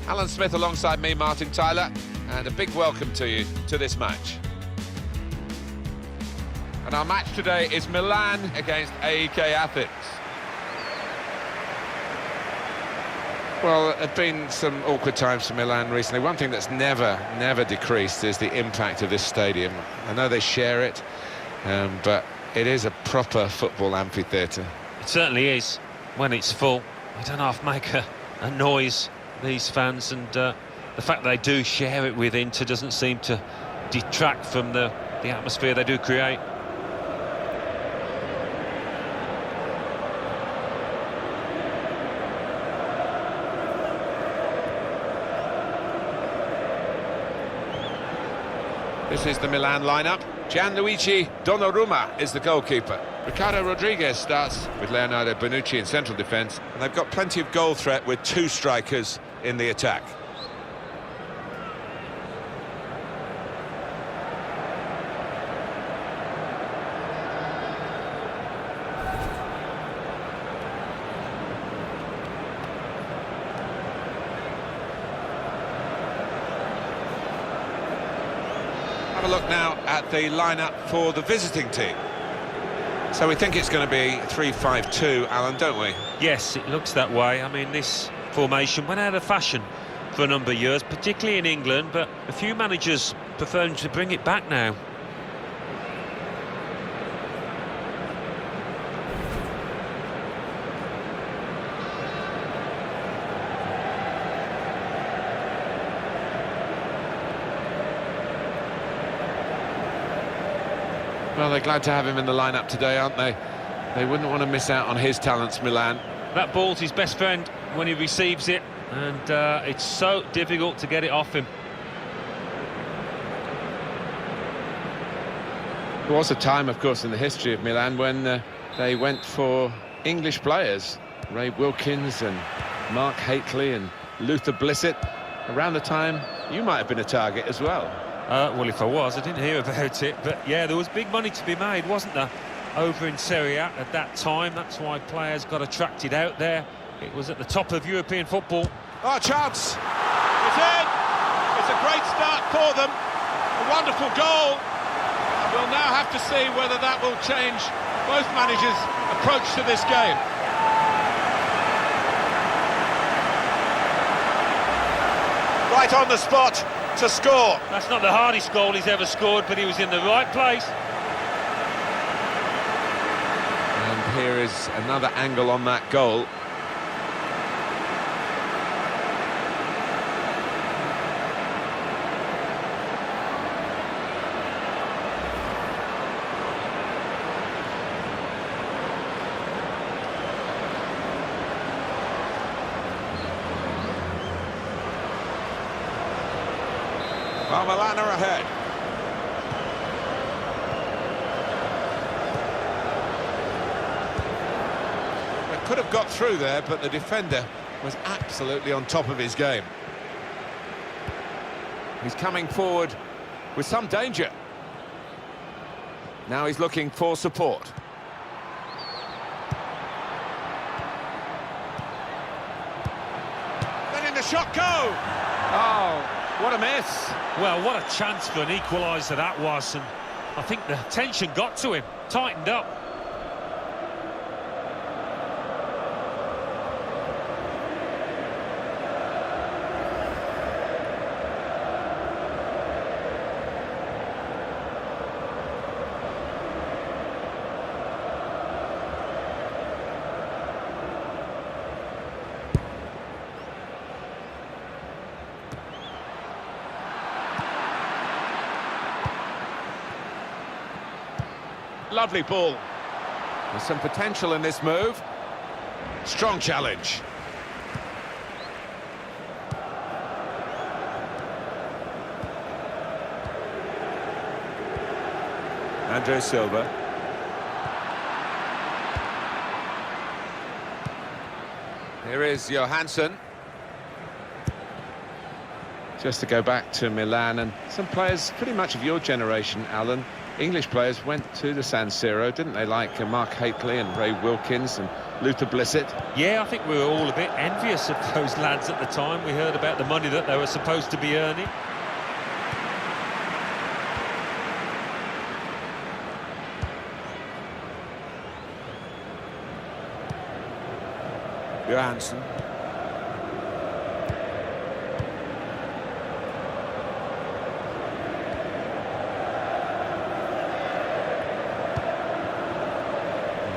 Alan Smith alongside me, Martin Tyler, and a big welcome to you to this match. And our match today is Milan against AEK Athens. Well, there have been some awkward times for Milan recently. One thing that's never decreased is the impact of this stadium. I know they share it, but it is a proper football amphitheatre. It certainly is. When it's full, they don't half make a noise, these fans, and the fact they do share it with Inter doesn't seem to detract from the atmosphere they do create. This is the Milan lineup. Gianluigi Donnarumma is the goalkeeper. Ricardo Rodriguez starts with Leonardo Bonucci in central defence. And they've got plenty of goal threat with two strikers in the attack. Have a look now at the lineup for the visiting team. So we think it's going to be 3-5-2, Alan, don't we? Yes, it looks that way. I mean, this formation went out of fashion for a number of years, particularly in England, but a few managers preferring to bring it back now. Well, they're glad to have him in the lineup today, aren't they? They wouldn't want to miss out on his talents, Milan. That ball's his best friend when he receives it, and it's so difficult to get it off him. There was a time, of course, in the history of Milan when they went for English players. Ray Wilkins and Mark Hateley and Luther Blissett. Around the time, you might have been a target as well. Well, if I was, I didn't hear about it, but yeah, there was big money to be made, wasn't there, over in Serie A at that time. That's why players got attracted out there. It was at the top of European football. Oh, chance! It's in! It's a great start for them. A wonderful goal. We'll now have to see whether that will change both managers' approach to this game. Right on the spot to score. That's not the hardest goal he's ever scored, but he was in the right place. And here is another angle on that goal. Well, Milan are ahead. They could have got through there, but the defender was absolutely on top of his game. He's coming forward with some danger. Now he's looking for support. Letting the shot go! Oh, what a miss. Well, what a chance for an equaliser that was, and I think the tension got to him, tightened up. Lovely ball. There's some potential in this move. Strong challenge. Andre Silva. Here is Johansson. Just to go back to Milan, and some players pretty much of your generation, Alan, English players went to the San Siro, didn't they? Like Mark Hateley and Ray Wilkins and Luther Blissett. Yeah, I think we were all a bit envious of those lads at the time. We heard about the money that they were supposed to be earning. Johansson.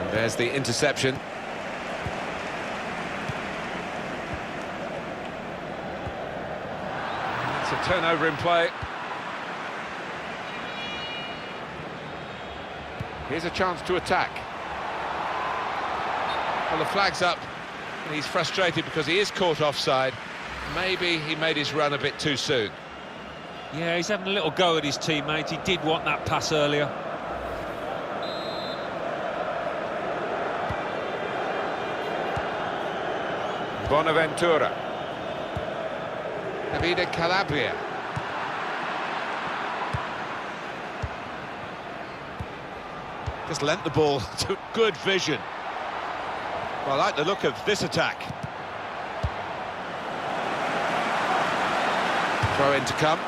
And there's the interception. It's a turnover in play. Here's a chance to attack. Well, the flag's up. He's frustrated because he is caught offside. Maybe he made his run a bit too soon. Yeah, he's having a little go at his teammate. He did want that pass earlier. Bonaventura. Davide Calabria. Just lent the ball to good vision. Well, I like the look of this attack. Throw in to come.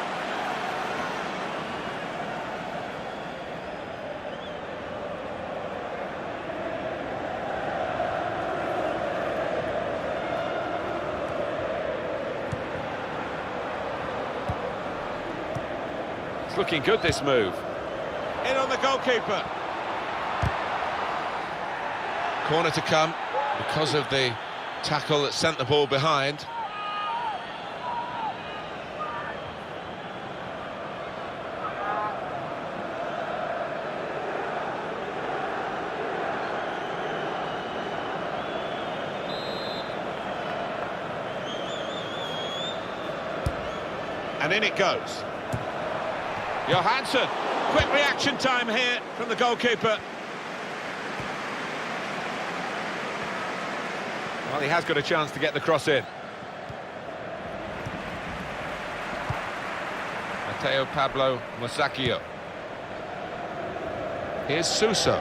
It's looking good, this move. In on the goalkeeper. Corner to come. Because of the tackle that sent the ball behind. And in it goes. Johansson. Quick reaction time here from the goalkeeper. Well, he has got a chance to get the cross in. Mateo Pablo Musacchio. Here's Suso.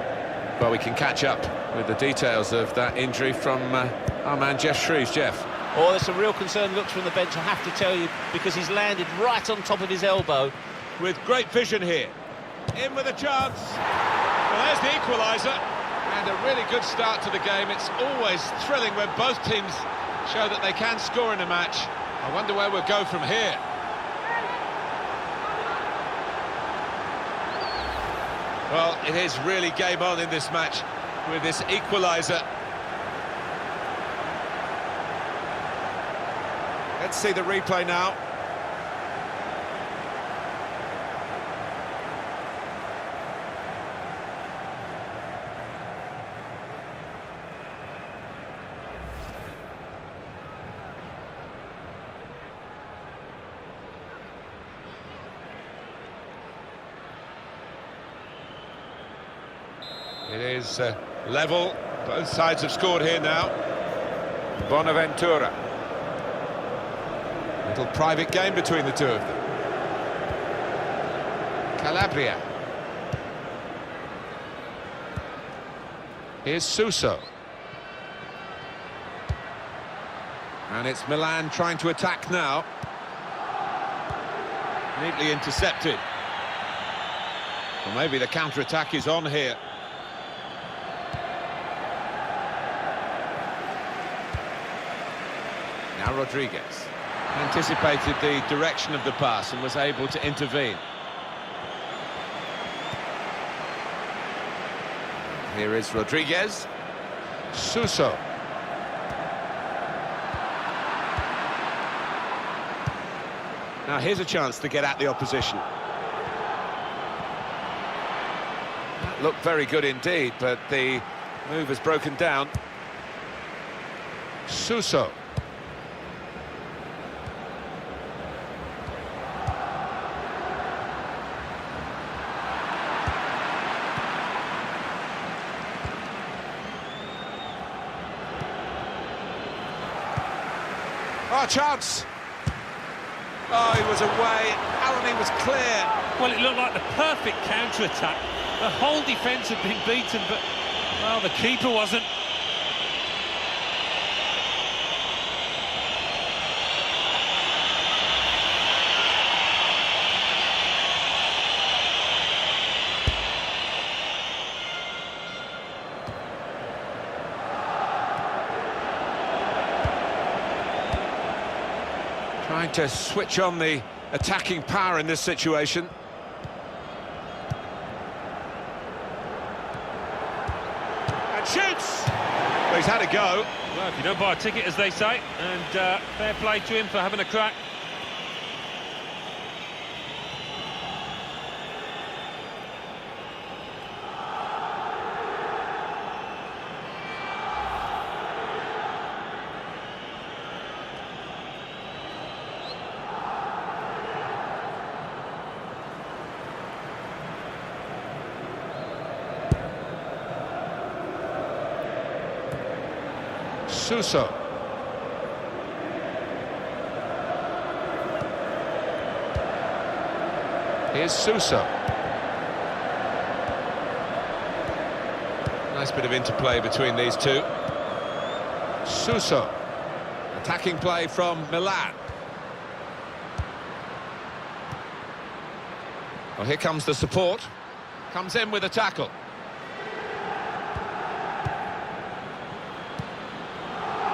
Well, we can catch up with the details of that injury from our man Jeff Shreves. Jeff. Oh, there's some real concerned looks from the bench, I have to tell you, because he's landed right on top of his elbow. With great vision here. In with a chance. Well, there's the equaliser. And a really good start to the game. It's always thrilling when both teams show that they can score in a match. I wonder where we'll go from here. Well, it is really game on in this match with this equaliser. Let's see the replay now. It is level. Both sides have scored here now. Bonaventura. Little private game between the two of them. Calabria. Here's Suso. And it's Milan trying to attack now. Neatly intercepted. Well, maybe the counter-attack is on here. Now Rodriguez anticipated the direction of the pass and was able to intervene. Here is Rodriguez. Suso. Now here's a chance to get at the opposition. That looked very good indeed, but the move has broken down. Suso. Oh, chance! Oh, he was away. Alan, he was clear. Well, it looked like the perfect counter-attack. The whole defence had been beaten, but, well, the keeper wasn't. Trying to switch on the attacking power in this situation. And shoots! Well, he's had a go. Well, if you don't buy a ticket, as they say, and fair play to him for having a crack. Suso. Here's Suso. Nice bit of interplay between these two. Suso. Attacking play from Milan. Well, here comes the support. Comes in with a tackle.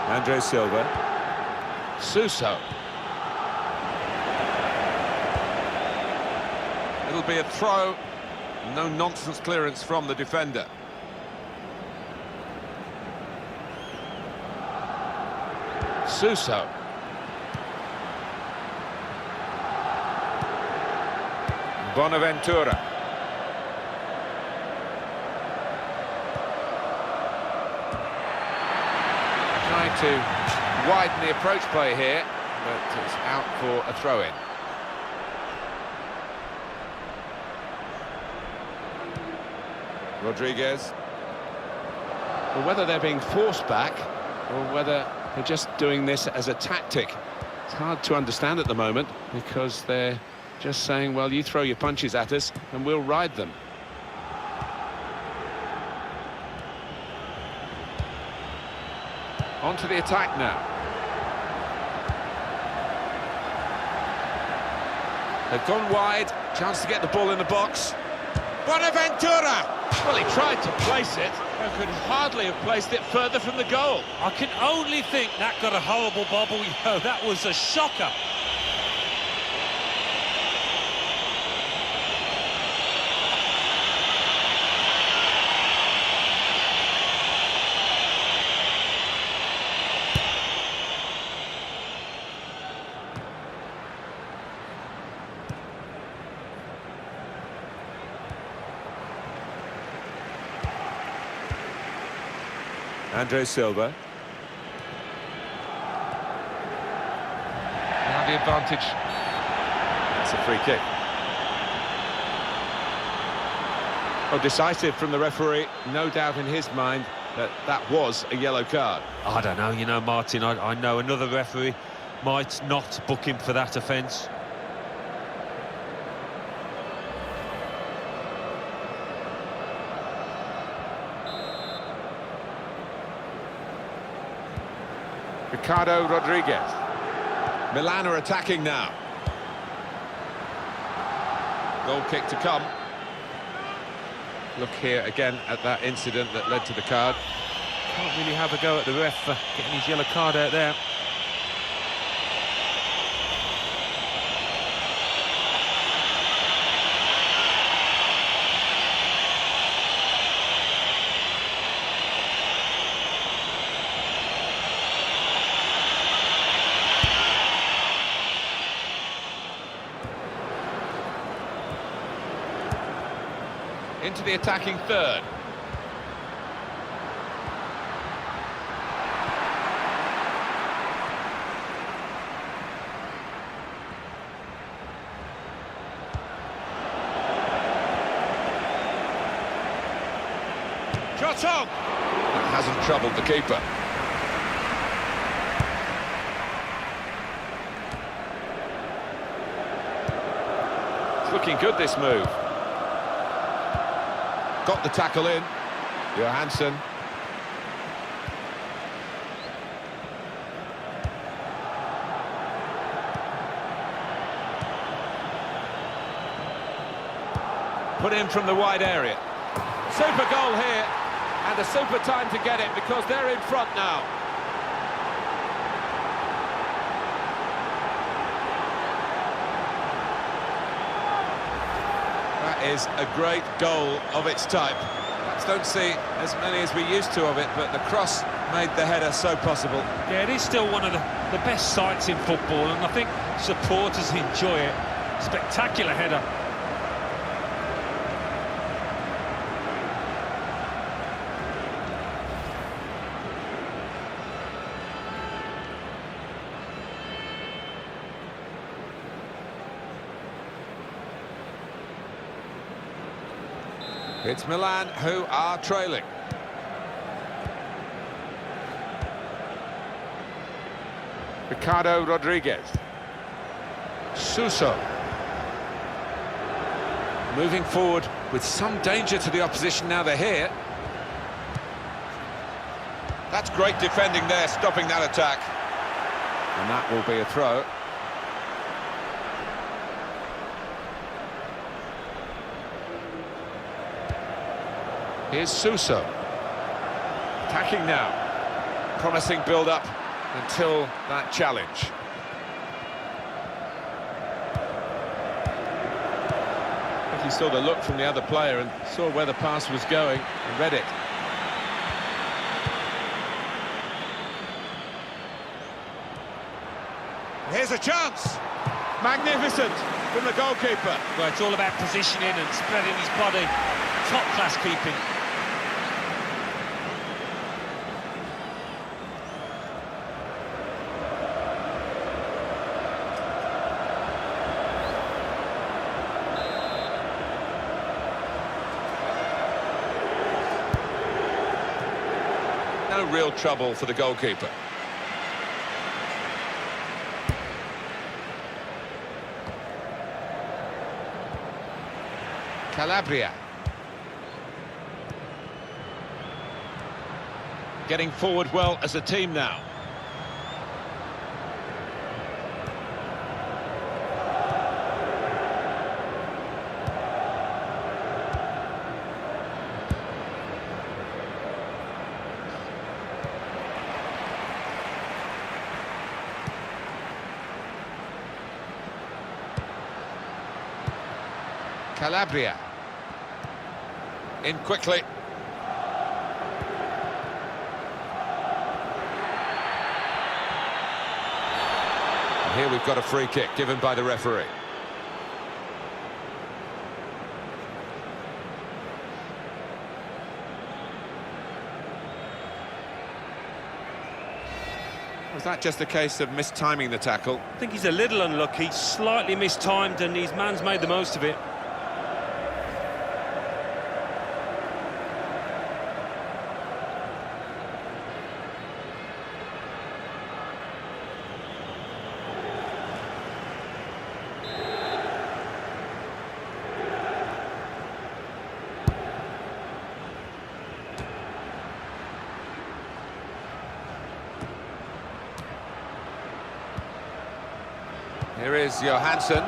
Andre Silva. Suso. It'll be a throw. No nonsense clearance from the defender. Suso. Bonaventura. Trying to widen the approach play here, but it's out for a throw-in. Rodriguez. Well, whether they're being forced back or whether they're just doing this as a tactic, it's hard to understand at the moment, because they're just saying, well, you throw your punches at us and we'll ride them. On to the attack now. They've gone wide, chance to get the ball in the box. Bonaventura! Well, he tried to place it, but could hardly have placed it further from the goal. I can only think that got a horrible bobble. You know, that was a shocker. Andre Silva. Now the advantage. It's a free kick. Oh, decisive from the referee. No doubt in his mind that that was a yellow card. I don't know, you know, Martin, I know another referee might not book him for that offence. Ricardo Rodriguez. Milan are attacking now. Goal kick to come. Look here again at that incident that led to the card. Can't really have a go at the ref for getting his yellow card out there. Into the attacking third. Shot on! That hasn't troubled the keeper. It's looking good, this move. Got the tackle in. Johansson. Put in from the wide area. Super goal here, and a super time to get it because they're in front now. That is a great goal of its type. Perhaps don't see as many as we used to of it, but the cross made the header so possible. Yeah, it is still one of the best sights in football, and I think supporters enjoy it. Spectacular header. It's Milan who are trailing. Ricardo Rodriguez. Suso. Moving forward with some danger to the opposition now they're here. That's great defending there, stopping that attack. And that will be a throw. Here's Suso. Attacking now. Promising build-up until that challenge. I think he saw the look from the other player and saw where the pass was going and read it. Here's a chance. Magnificent from the goalkeeper. Well, it's all about positioning and spreading his body. Top-class keeping. No real trouble for the goalkeeper. Calabria. Getting forward well as a team now. Calabria. In quickly. And here we've got a free kick given by the referee. Was that just a case of mistiming the tackle? I think he's a little unlucky, slightly mistimed, and his man's made the most of it. Here is Johansson.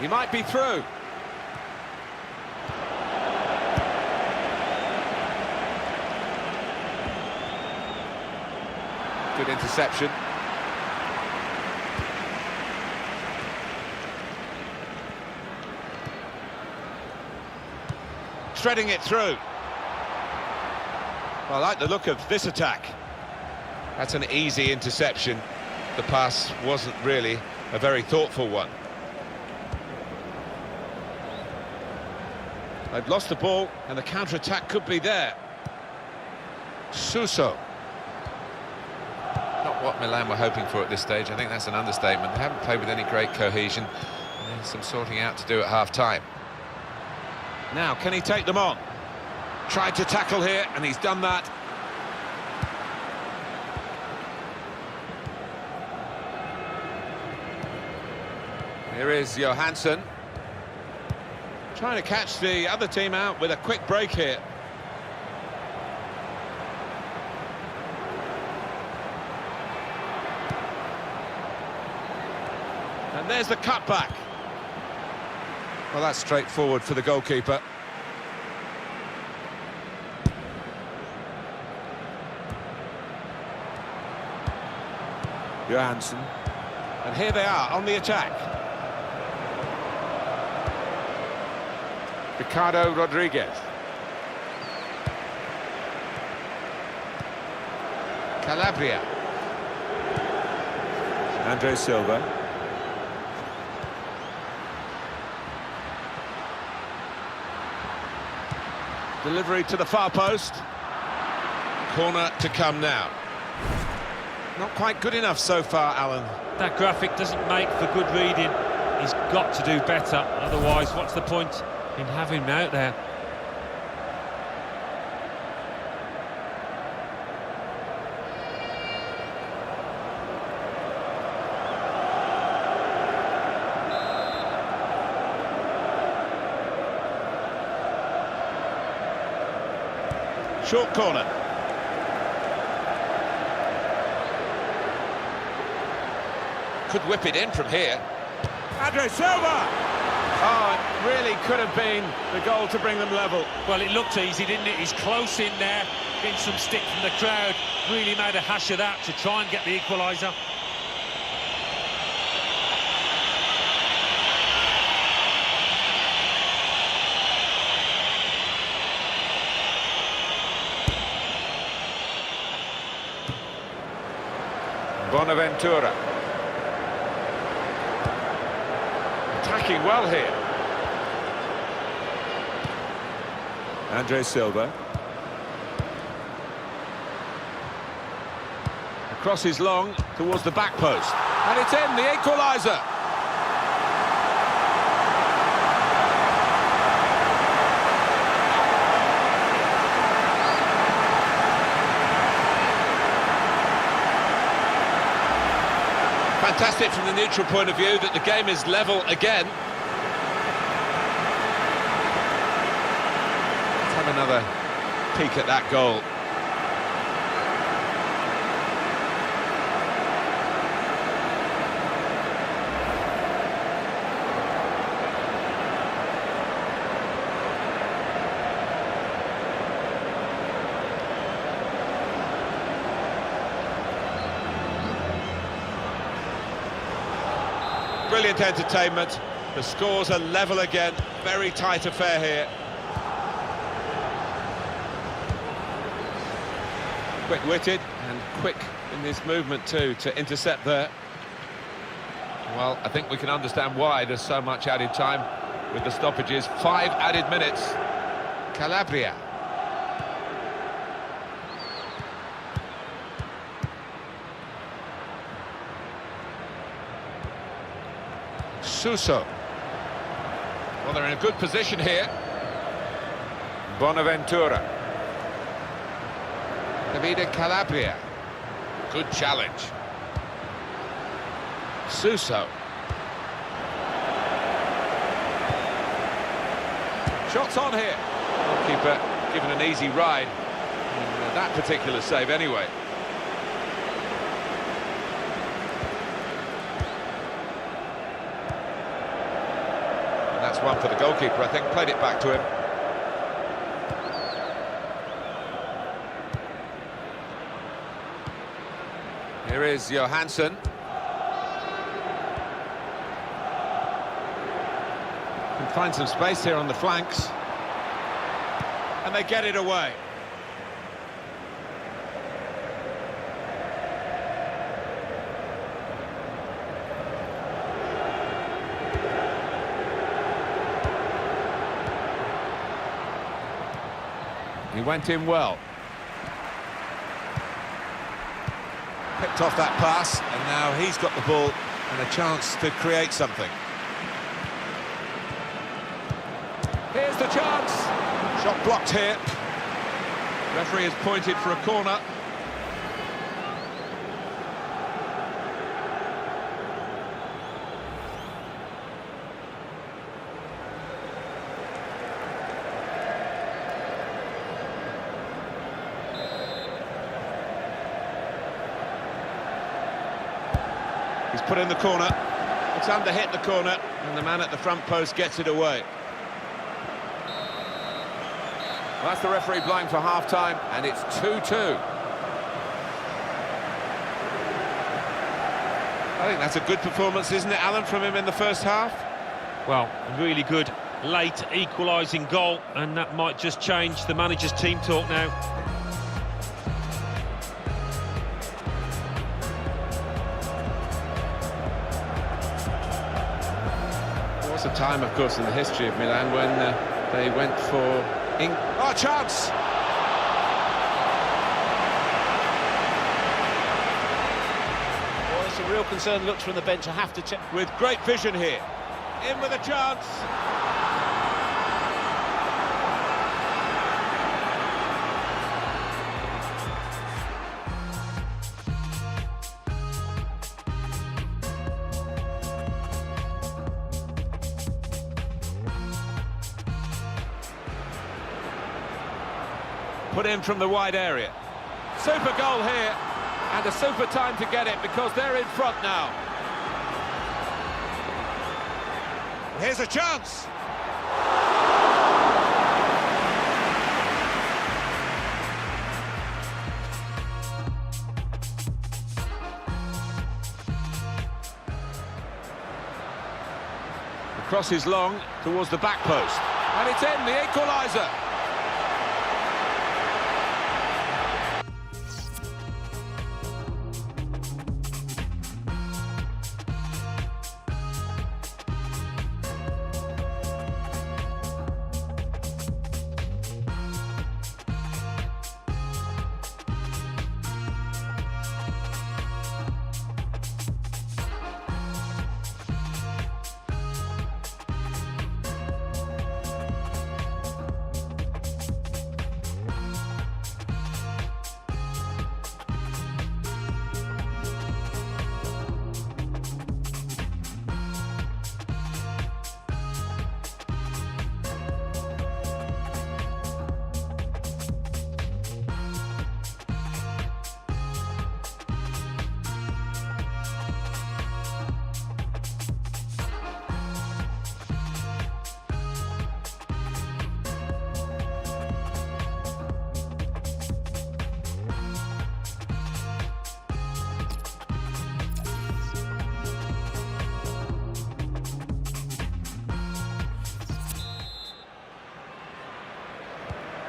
He might be through. Good interception. Threading it through. Well, I like the look of this attack. That's an easy interception. The pass wasn't really a very thoughtful one. They've lost the ball and the counter-attack could be there. Suso. Not what Milan were hoping for at this stage. I think that's an understatement. They haven't played with any great cohesion. There's some sorting out to do at half-time. Now, can he take them on? Tried to tackle here, and he's done that. Here is Johansson. Trying to catch the other team out with a quick break here. And there's the cutback. Well, that's straightforward for the goalkeeper. Johansson. And here they are on the attack. Ricardo Rodriguez. Calabria. Andre Silva. Delivery to the far post. Corner to come now. Not quite good enough so far, Alan. That graphic doesn't make for good reading. He's got to do better, otherwise what's the point in having him out there? Short corner. Could whip it in from here. Andre Silva! Oh, it really could have been the goal to bring them level. Well, it looked easy, didn't it? He's close in there, getting some stick from the crowd. Really made a hash of that to try and get the equaliser. Bonaventura. Attacking well here. Andre Silva. Across is long towards the back post. And it's in, the equaliser. Fantastic from the neutral point of view that the game is level again. Let's have another peek at that goal. Brilliant entertainment. The scores are level again. Very tight affair here. Quick-witted and quick in this movement too to intercept there. Well, I think we can understand why there's so much added time with the stoppages. 5 added minutes. Calabria. Suso. Well, they're in a good position here. Bonaventura. Davide Calabria. Good challenge. Suso. Shots on here. Goalkeeper given an easy ride in that particular save anyway. That's one for the goalkeeper, I think. Played it back to him. Here is Johansson. Can find some space here on the flanks. And they get it away. He went in well. Picked off that pass, and now he's got the ball and a chance to create something. Here's the chance. Shot blocked here. Referee has pointed for a corner. He's put in the corner. It's under hit the corner, and the man at the front post gets it away. Well, that's the referee blowing for half-time, and it's 2-2. I think that's a good performance, isn't it, Alan, from him in the first half? Well, a really good late equalising goal, and that might just change the manager's team talk now. There was a time, of course, in the history of Milan when they went for... Oh, chance! Well, it's a real concern, looks from the bench, I have to check. With great vision here. In with a chance. Put in from the wide area. Super goal here, and a super time to get it because they're in front now. Here's a chance. The cross is long towards the back post, and it's in, the equaliser.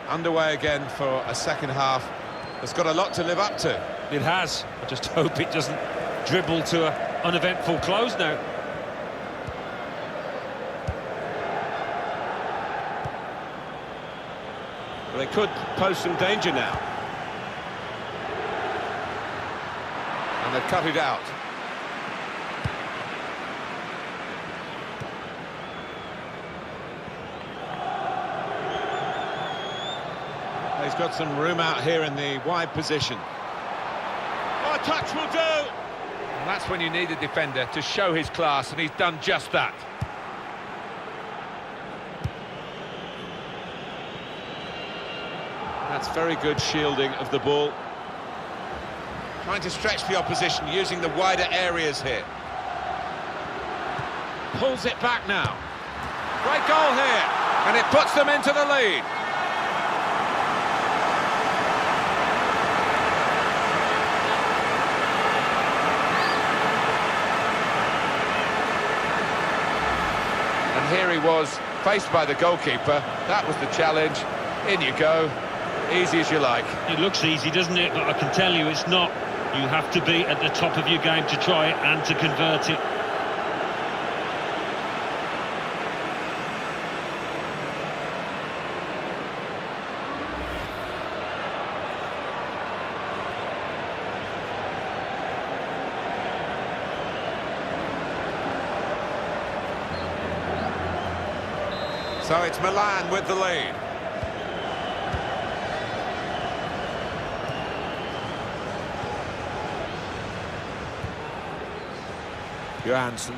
Underway again for a second half. It's got a lot to live up to. It has. I just hope it doesn't dribble to an uneventful close now. Well, they could pose some danger now. And they've cut it out. He's got some room out here in the wide position. Oh, a touch will do! And that's when you need a defender to show his class, and he's done just that. That's very good shielding of the ball. Trying to stretch the opposition, using the wider areas here. Pulls it back now. Great goal here, and it puts them into the lead. Here he was, faced by the goalkeeper. That was the challenge. In you go. Easy as you like. It looks easy, doesn't it? But I can tell you it's not. You have to be at the top of your game to try it and to convert it. So it's Milan with the lead. Johansson.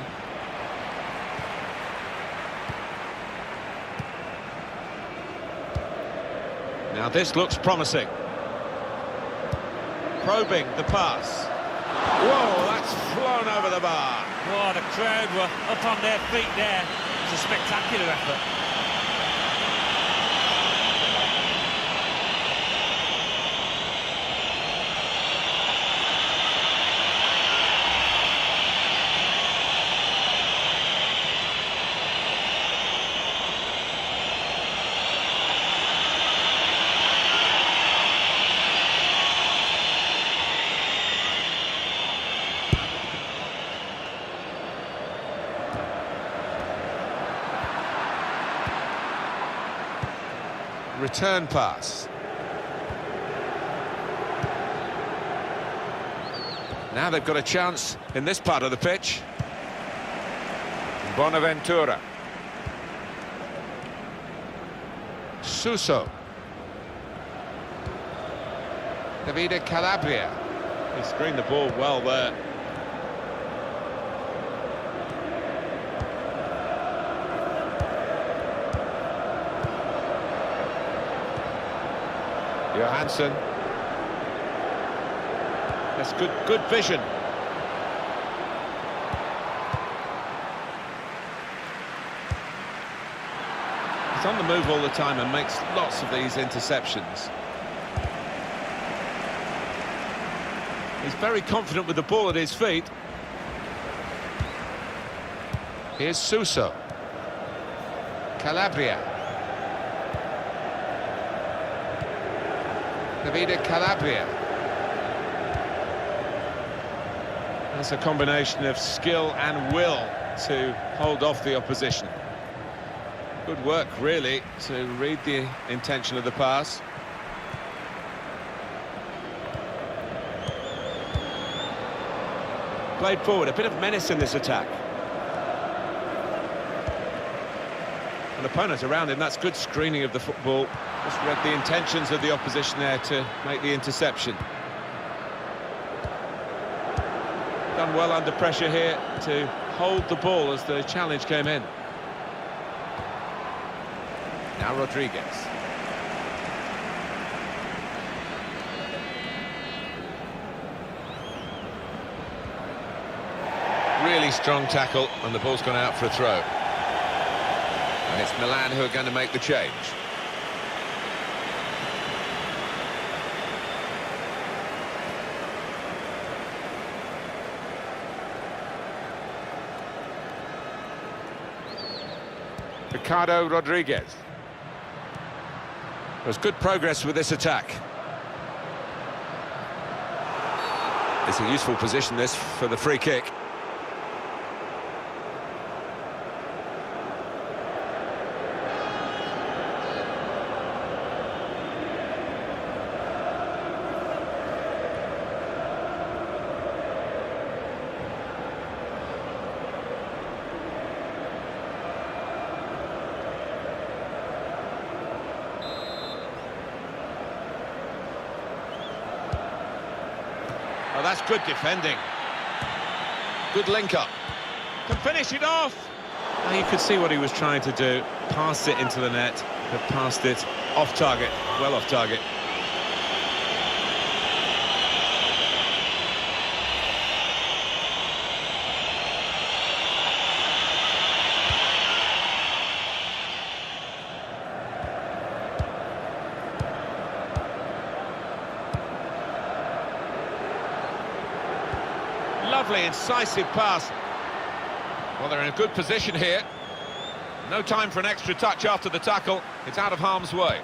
Now this looks promising. Probing the pass. Whoa, that's flown over the bar. Oh, the crowd were up on their feet there. It was a spectacular effort. Return pass. Now they've got a chance in this part of the pitch. Bonaventura. Suso. Davide Calabria. He screened the ball well there. Johansson. That's good vision. He's on the move all the time and makes lots of these interceptions. He's very confident with the ball at his feet. Here's Suso. Calabria. Davide Calabria. That's a combination of skill and will to hold off the opposition. Good work, really, to read the intention of the pass. Played forward, a bit of menace in this attack. An opponent around him, that's good screening of the football. Just read the intentions of the opposition there to make the interception. Done well under pressure here to hold the ball as the challenge came in. Now Rodriguez. Really strong tackle, and the ball's gone out for a throw. And it's Milan who are going to make the change. Ricardo Rodriguez. There's good progress with this attack. It's a useful position, this, for the free kick. Oh, that's good defending. Good link-up. Can finish it off. Now you could see what he was trying to do. Passed it into the net, but passed it off target, well off target. Lovely, incisive pass. Well, they're in a good position here. No time for an extra touch after the tackle. It's out of harm's way.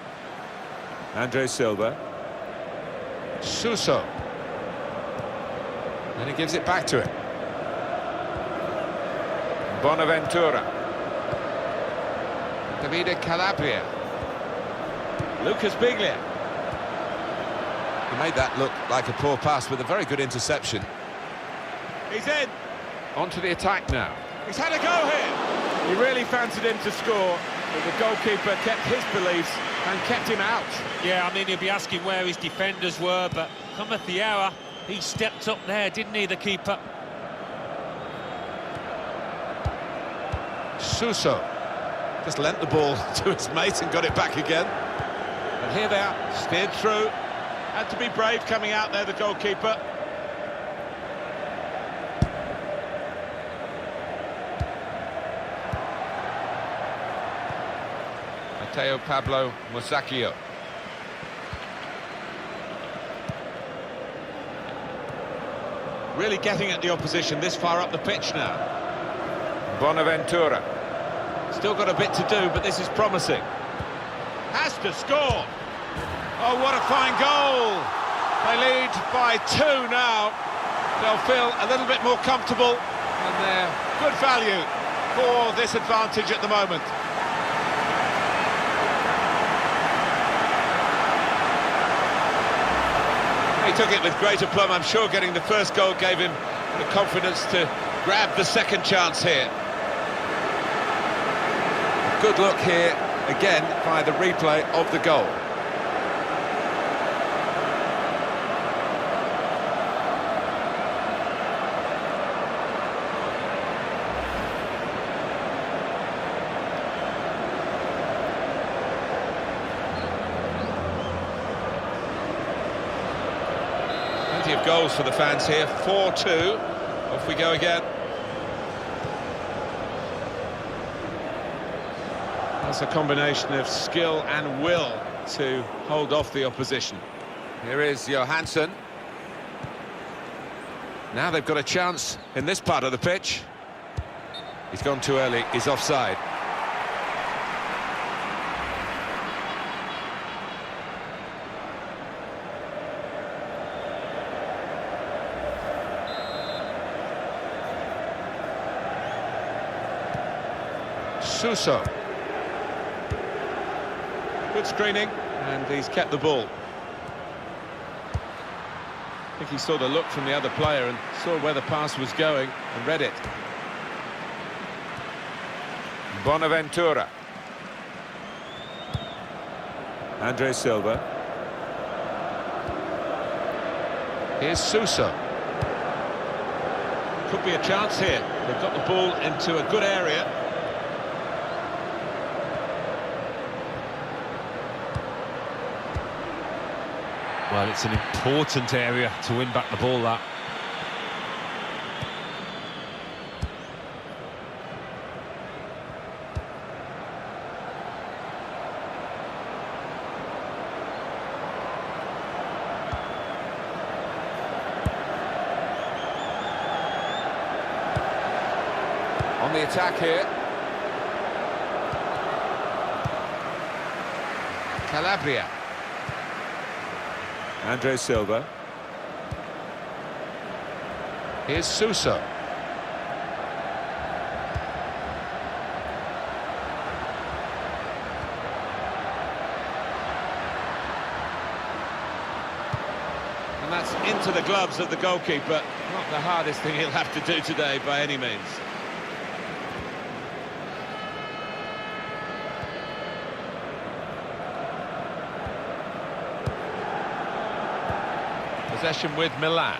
Andre Silva. Suso. And he gives it back to him. Bonaventura. Davide Calabria. Lucas Biglia. He made that look like a poor pass with a very good interception. He's in. On to the attack now. He's had a go here. He really fancied him to score, but the goalkeeper kept his beliefs and kept him out. Yeah, I mean, he'll be asking where his defenders were, but cometh the hour. He stepped up there, didn't he, the keeper? Suso. Just lent the ball to his mate and got it back again. And here they are, steered through. Had to be brave coming out there, the goalkeeper. Matteo Pablo Musacchio. Really getting at the opposition this far up the pitch now. Bonaventura. Still got a bit to do, but this is promising. Has to score. Oh, what a fine goal. They lead by 2 now. They'll feel a little bit more comfortable, and they're good value for this advantage at the moment. He took it with great aplomb. I'm sure getting the first goal gave him the confidence to grab the second chance here. Good look here, again, by the replay of the goal. Plenty of goals for the fans here. 4-2. Off we go again. That's a combination of skill and will to hold off the opposition. Here is Johansson. Now they've got a chance in this part of the pitch. He's gone too early, he's offside. Suso. Good screening, and he's kept the ball. I think he saw the look from the other player and saw where the pass was going and read it. Bonaventura. Andre Silva. Here's Suso. Could be a chance here. They've got the ball into a good area. Well, it's an important area to win back the ball, that. On the attack here. Calabria. Andre Silva. Here's Suso. And that's into the gloves of the goalkeeper. Not the hardest thing he'll have to do today by any means. Possession with Milan.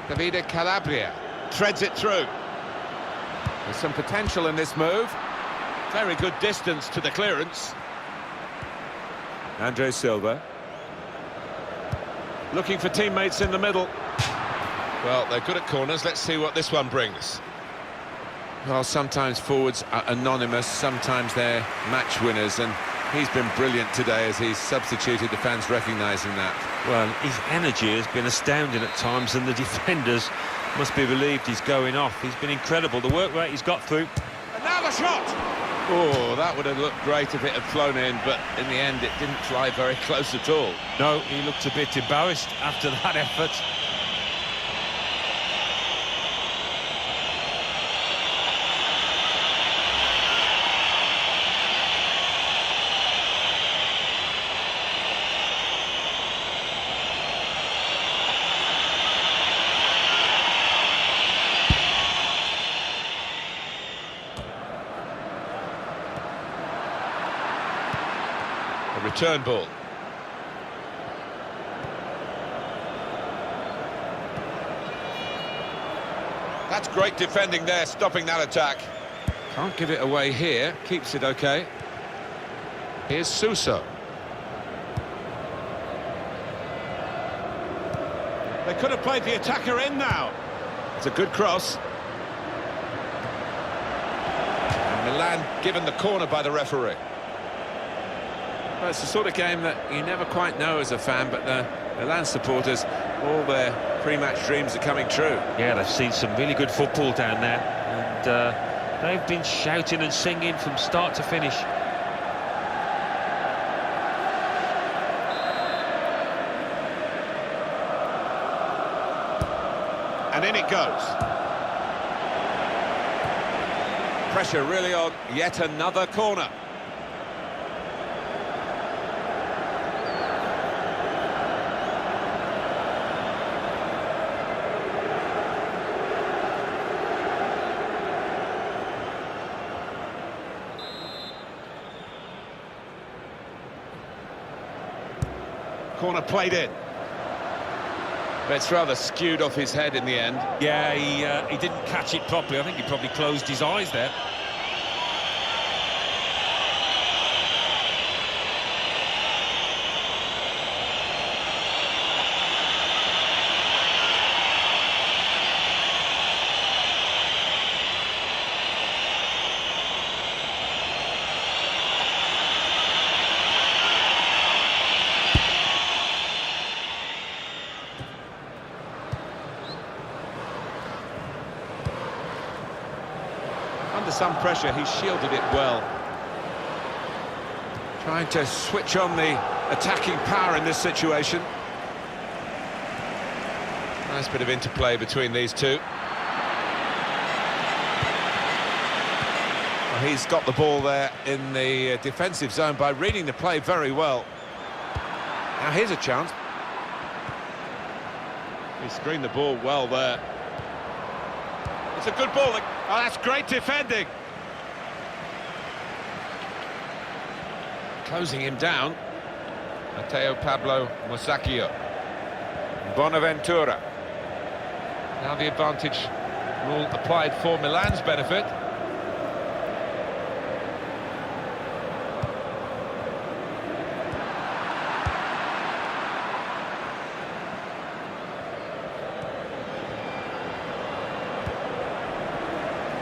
Davide Calabria Treads it through. There's some potential in this move. Very good distance to the clearance. Andre Silva. Looking for teammates in the middle. Well, they're good at corners. Let's see what this one brings. Well, sometimes forwards are anonymous, sometimes they're match winners, and he's been brilliant today as he's substituted, the fans recognising that. Well, his energy has been astounding at times, and the defenders must be relieved he's going off. He's been incredible, the work rate he's got through. And now the shot! Oh, that would have looked great if it had flown in, but in the end it didn't fly very close at all. No, he looked a bit embarrassed after that effort. A return ball. That's great defending there, stopping that attack. Can't give it away here, keeps it okay. Here's Suso. They could have played the attacker in now. It's a good cross. And Milan given the corner by the referee. Well, it's the sort of game that you never quite know as a fan, but the Milan supporters, all their pre-match dreams are coming true. Yeah, they've seen some really good football down there, and they've been shouting and singing from start to finish. And in it goes. Pressure really on yet another corner. Corner played in. But it's rather skewed off his head in the end. Yeah, he didn't catch it properly. I think he probably closed his eyes there. Under some pressure, he shielded it well. Trying to switch on the attacking power in this situation. Nice bit of interplay between these two. Well, he's got the ball there in the defensive zone by reading the play very well. Now here's a chance. He screened the ball well there. It's a good ball. Oh, that's great defending. Closing him down. Matteo Pablo Musacchio. Bonaventura. Now the advantage rule applied for Milan's benefit.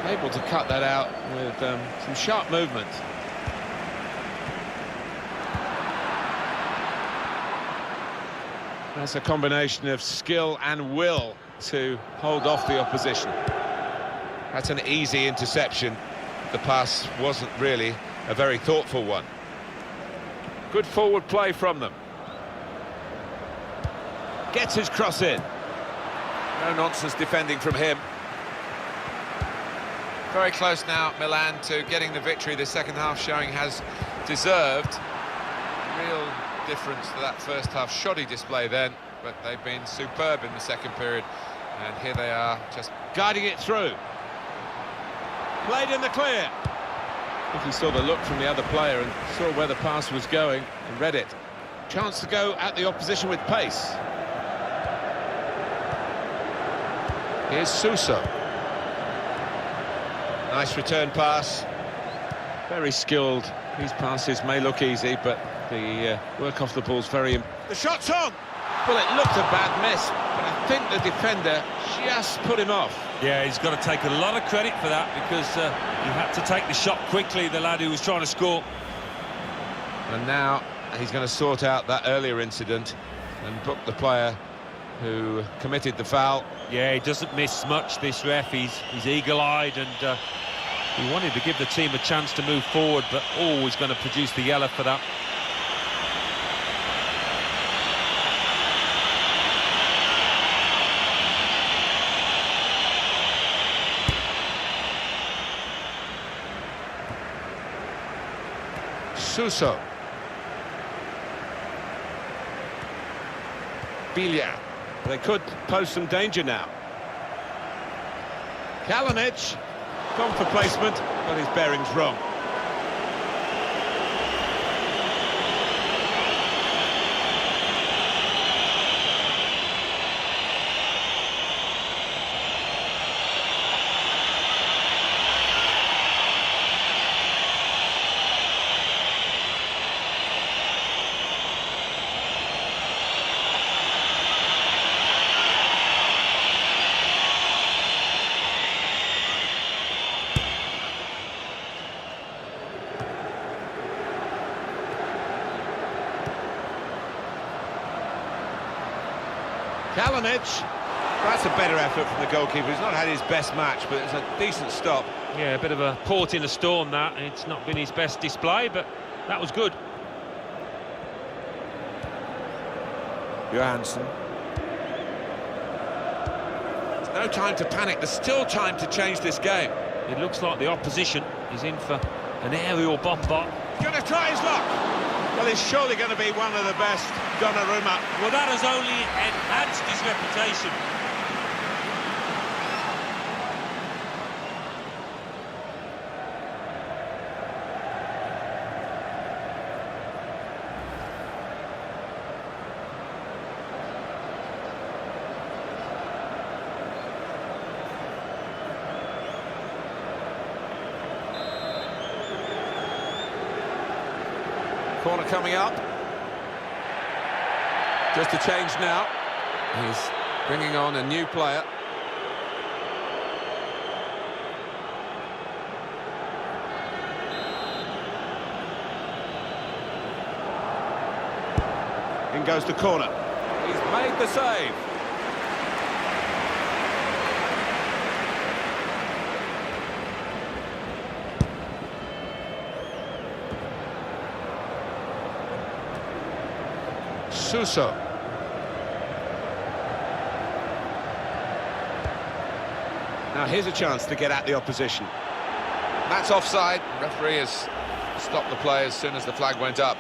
Able to cut that out with some sharp movement. That's a combination of skill and will to hold off the opposition. That's an easy interception. The pass wasn't really a very thoughtful one. Good forward play from them. Gets his cross in. No nonsense defending from him. Very close now, Milan, to getting the victory. The second half showing has deserved. Real difference to that first half shoddy display then, but they've been superb in the second period. And here they are, just guiding it through. Played in the clear. I think he saw the look from the other player and saw where the pass was going and read it. Chance to go at the opposition with pace. Here's Suso. Nice return pass. Very skilled. These passes may look easy, but the work off the ball's very... The shot's on! Well, it looked a bad miss, but I think the defender just put him off. Yeah, he's got to take a lot of credit for that, because he had to take the shot quickly, the lad who was trying to score. And now he's going to sort out that earlier incident and book the player who committed the foul. Yeah, he doesn't miss much, this ref. He's eagle-eyed, and he wanted to give the team a chance to move forward, but always going to produce the yellow for that. Suso. Villarreal. They could pose some danger now. Kalinic, gone for placement, but his bearing's wrong. Kalinic. That's a better effort from the goalkeeper. He's not had his best match, but it's a decent stop. Yeah, a bit of a port in a storm, that. It's not been his best display, but that was good. Johansson. There's no time to panic. There's still time to change this game. It looks like the opposition is in for an aerial bombard. Going to try his luck. Well, he's surely going to be one of the best Donnarumma. Well, that has only enhanced his reputation. Corner coming up. Just a change now. He's bringing on a new player. In goes the corner. He's made the save. Suso. Now here's a chance to get at the opposition. That's offside. Referee has stopped the play as soon as the flag went up.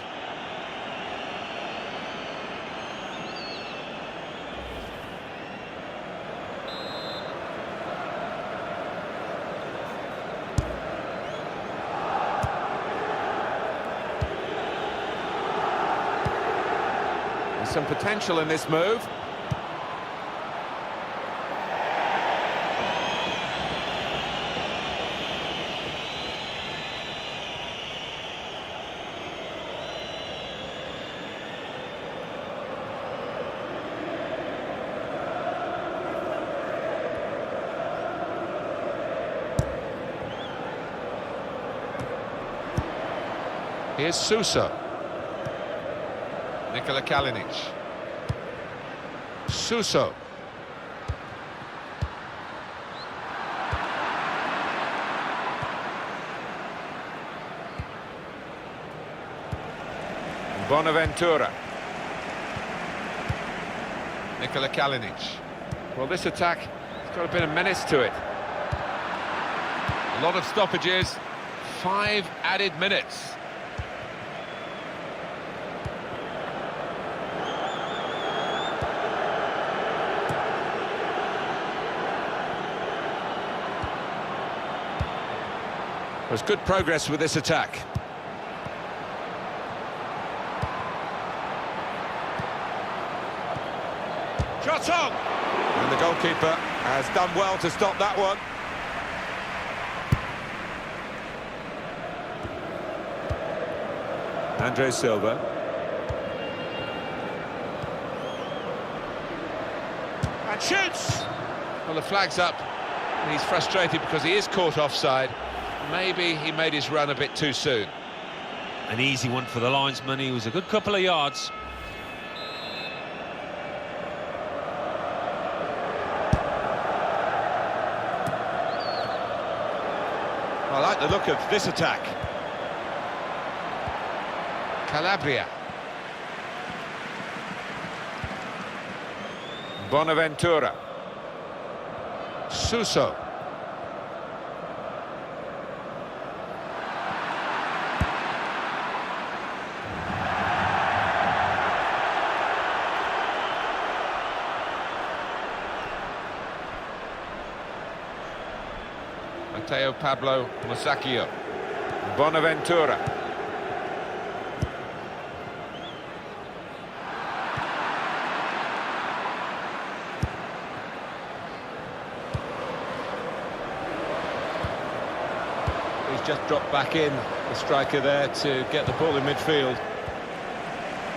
Some potential in this move. Here's Suso. Nikola Kalinic. Suso. Bonaventura. Nikola Kalinic. Well, this attack has got a bit of menace to it. A lot of stoppages, 5 added minutes. There's good progress with this attack. Shot on! And the goalkeeper has done well to stop that one. Andre Silva. And shoots! Well, the flag's up. And he's frustrated because he is caught offside. Maybe he made his run a bit too soon. An easy one for the linesman. He was a good couple of yards. I like the look of this attack. Calabria. Bonaventura. Suso. Mateo Pablo Basaksehir. Bonaventura. He's just dropped back in, the striker there, to get the ball in midfield.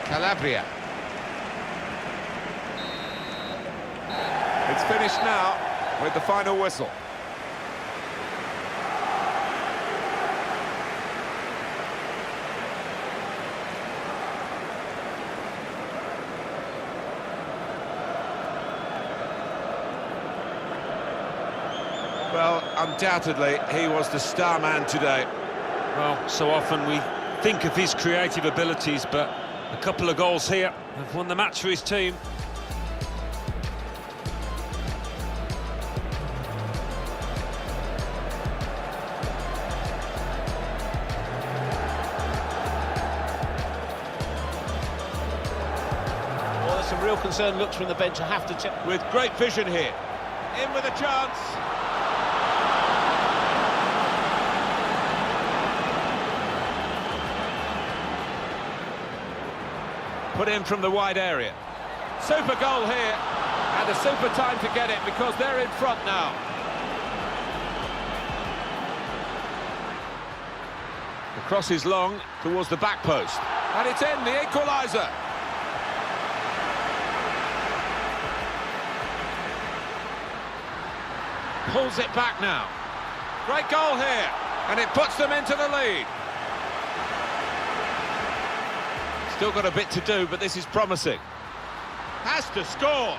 Calabria. It's finished now with the final whistle. Well, undoubtedly, he was the star man today. Well, so often we think of his creative abilities, but a couple of goals here have won the match for his team. Well, there's some real concerned looks from the bench, I have to check. With great vision here. In with a chance. Put in from the wide area. Super goal here, and a super time to get it because they're in front now. The cross is long towards the back post. And it's in, the equaliser. Pulls it back now. Great goal here, and it puts them into the lead. Still got a bit to do, but this is promising. Has to score.